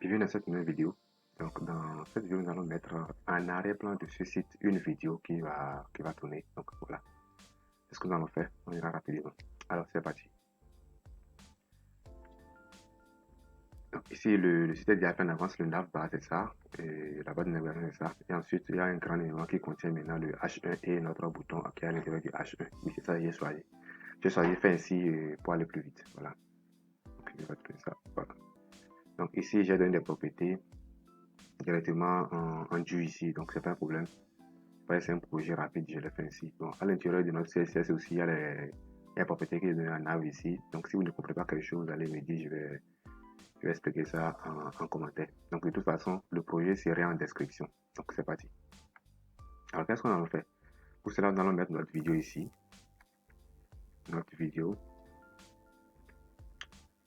Bienvenue dans cette nouvelle vidéo. Donc, dans cette vidéo, nous allons mettre en arrière-plan de ce site une vidéo qui va tourner. Donc, voilà. C'est ce que nous allons faire. On ira rapidement. Alors, c'est parti. Donc, ici, le site est déjà fait en avance. Le navbar, c'est ça. Et la barre de navigation, c'est ça. Et ensuite, il y a un grand élément qui contient maintenant le H1 et notre bouton qui est à l'intérieur du H1. Oui, c'est ça, j'ai choisi. J'ai choisi faire ainsi pour aller plus vite. Voilà. Donc, je vais trouver ça. Voilà. Donc, ici, j'ai donné des propriétés directement en du ici. Donc, c'est pas un problème. C'est un projet rapide, je l'ai fait ainsi. Donc, à l'intérieur de notre CSS aussi, il y a les propriétés qui sont données en nav ici. Donc, si vous ne comprenez pas quelque chose, vous allez me dire, je vais expliquer ça en commentaire. Donc, de toute façon, le projet serait en description. Donc, c'est parti. Alors, qu'est-ce qu'on a fait? Pour cela, nous allons mettre notre vidéo ici. Notre vidéo.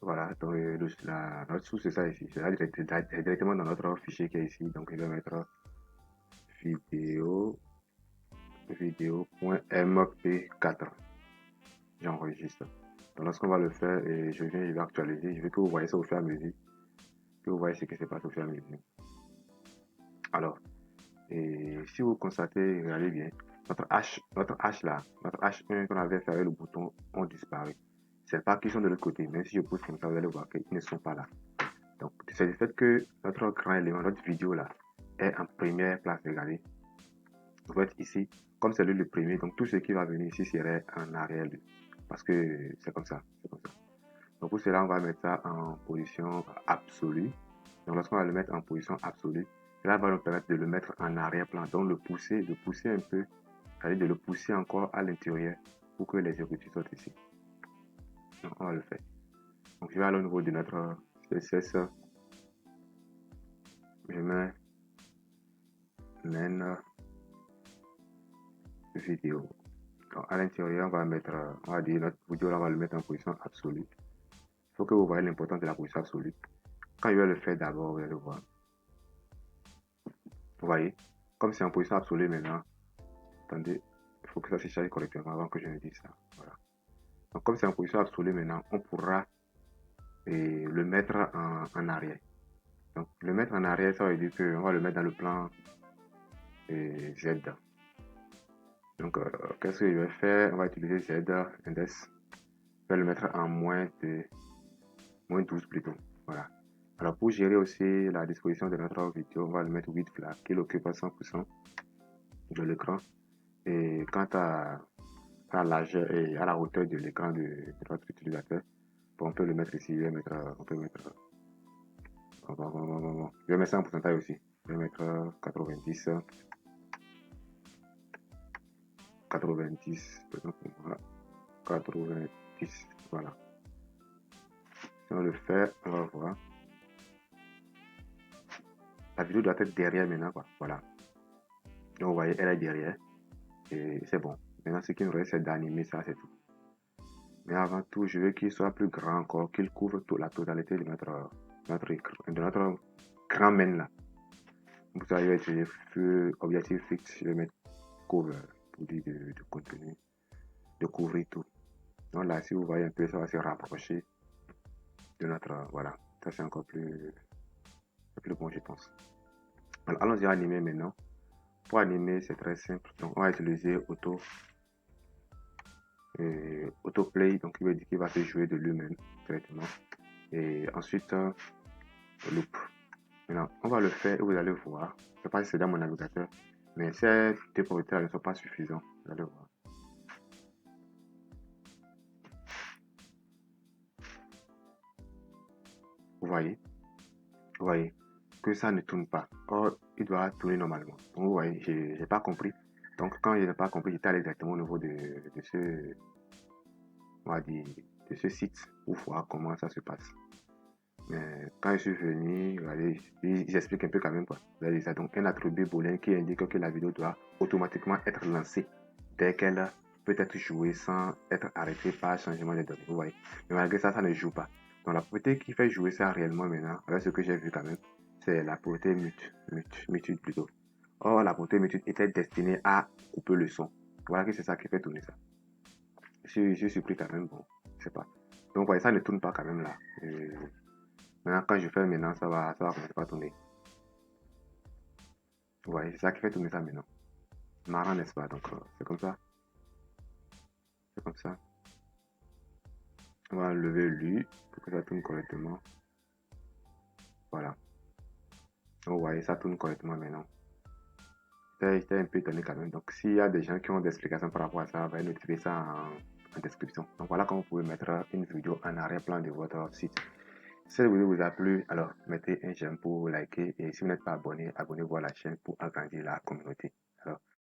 Voilà, donc notre source, c'est ça ici. C'est directement dans notre fichier qui est ici. Donc, je vais mettre vidéo.mp4. J'enregistre. Donc lorsqu'on va le faire, et je vais actualiser, je veux que vous voyez ça au fur et à mesure, que vous voyez ce qui se passe au fur et à mesure. Alors, et si vous constatez, regardez bien, notre H là, notre H1 qu'on avait fait avec le bouton ont disparu. C'est pas qu'ils sont de l'autre côté, même si je pousse comme ça, vous allez voir qu'ils ne sont pas là. Donc, c'est le fait que notre grand élément, notre vidéo là, est en première place, regardez. Vous voyez ici, comme c'est lui le premier, donc tout ce qui va venir ici serait en arrière, parce que c'est comme ça, c'est comme ça. Donc pour cela, on va mettre ça en position absolue. Donc lorsqu'on va le mettre en position absolue, cela va nous permettre de le mettre en arrière-plan. Donc de pousser un peu, c'est-à-dire de le pousser encore à l'intérieur pour que les écritures sortent ici. Donc on va le faire. Donc je vais aller au niveau de notre CSS. Je mets main vidéo. Donc à l'intérieur, on va dire notre vidéo là, on va le mettre en position absolue. Il faut que vous voyez l'importance de la position absolue. Quand je vais le faire d'abord, vous allez le voir. Vous voyez, comme c'est en position absolue maintenant, attendez, il faut que ça se charge correctement avant que je ne dise ça. Voilà. Donc comme c'est en position absolue maintenant, on pourra le mettre en arrière. Donc le mettre en arrière, ça veut dire qu'on va le mettre dans le plan Z. Donc qu'est-ce que je vais faire? On va utiliser Z index. Je vais le mettre en moins 12 plutôt. Voilà. Alors pour gérer aussi la disposition de notre vidéo, on va le mettre width flag qui occupe 100% de l'écran. Et quant à l'âge et à la hauteur de l'écran de notre utilisateur, on peut le mettre ici. On peut mettre, je vais mettre ça en pourcentage aussi. Je vais mettre 90, 90, 90, voilà. Si on le fait, on va voir. La vidéo doit être derrière maintenant, quoi. Voilà. Donc, vous voyez, elle est derrière. Et c'est bon. Maintenant, ce qui nous reste, c'est d'animer ça, c'est tout. Mais avant tout, je veux qu'il soit plus grand encore, qu'il couvre la totalité de notre grand main là. Pour ça, je vais utiliser objectif fixe, je vais mettre cover pour dire de contenu, de couvrir tout. Donc là, si vous voyez un peu, ça va se rapprocher de notre, voilà, ça c'est encore plus bon, je pense. Alors, allons-y à animer maintenant. Pour animer, c'est très simple. Donc, on va utiliser autoplay, donc il veut dire qu'il va se jouer de lui-même directement. Et ensuite, loop. Maintenant, on va le faire et vous allez voir. Je ne sais pas si c'est dans mon navigateur, mais ces deux propriétés ne sont pas suffisants. Vous allez voir. Vous voyez que ça ne tourne pas. Or, il doit tourner normalement. Donc, vous voyez, je n'ai pas compris. Donc, quand je n'ai pas compris, j'étais allé directement au niveau de ce, on va dire, de ce site pour voir comment ça se passe. Mais quand je suis venu, regardez, j'explique un peu quand même quoi. Ça. Donc, un attribut booléen qui indique que la vidéo doit automatiquement être lancée dès qu'elle peut être jouée sans être arrêtée par changement de données. Vous voyez. Mais malgré ça, ça ne joue pas. Donc, la propriété qui fait jouer ça réellement maintenant, avec ce que j'ai vu quand même, c'est la propriété mutude plutôt. Or, la propriété mutude était destinée à couper le son. Voilà que c'est ça qui fait tourner ça. Je suis surpris quand même, bon, je sais pas. Donc, vous voyez, ça ne tourne pas quand même là. Maintenant, quand je fais maintenant, ça va commencer par tourner. Vous voyez, c'est ça qui fait tourner ça maintenant. Marrant, n'est-ce pas? Donc, c'est comme ça. C'est comme ça. On va lever lui pour que ça tourne correctement. Voilà. Vous voyez, ça tourne correctement maintenant. J'étais un peu étonné quand même. Donc, s'il y a des gens qui ont des explications par rapport à ça, veuillez notifier ça en description. Donc, voilà comment vous pouvez mettre une vidéo en arrière-plan de votre site. Si cette vidéo vous a plu, alors mettez un j'aime pour liker. Et si vous n'êtes pas abonné, abonnez-vous à la chaîne pour agrandir la communauté. Alors,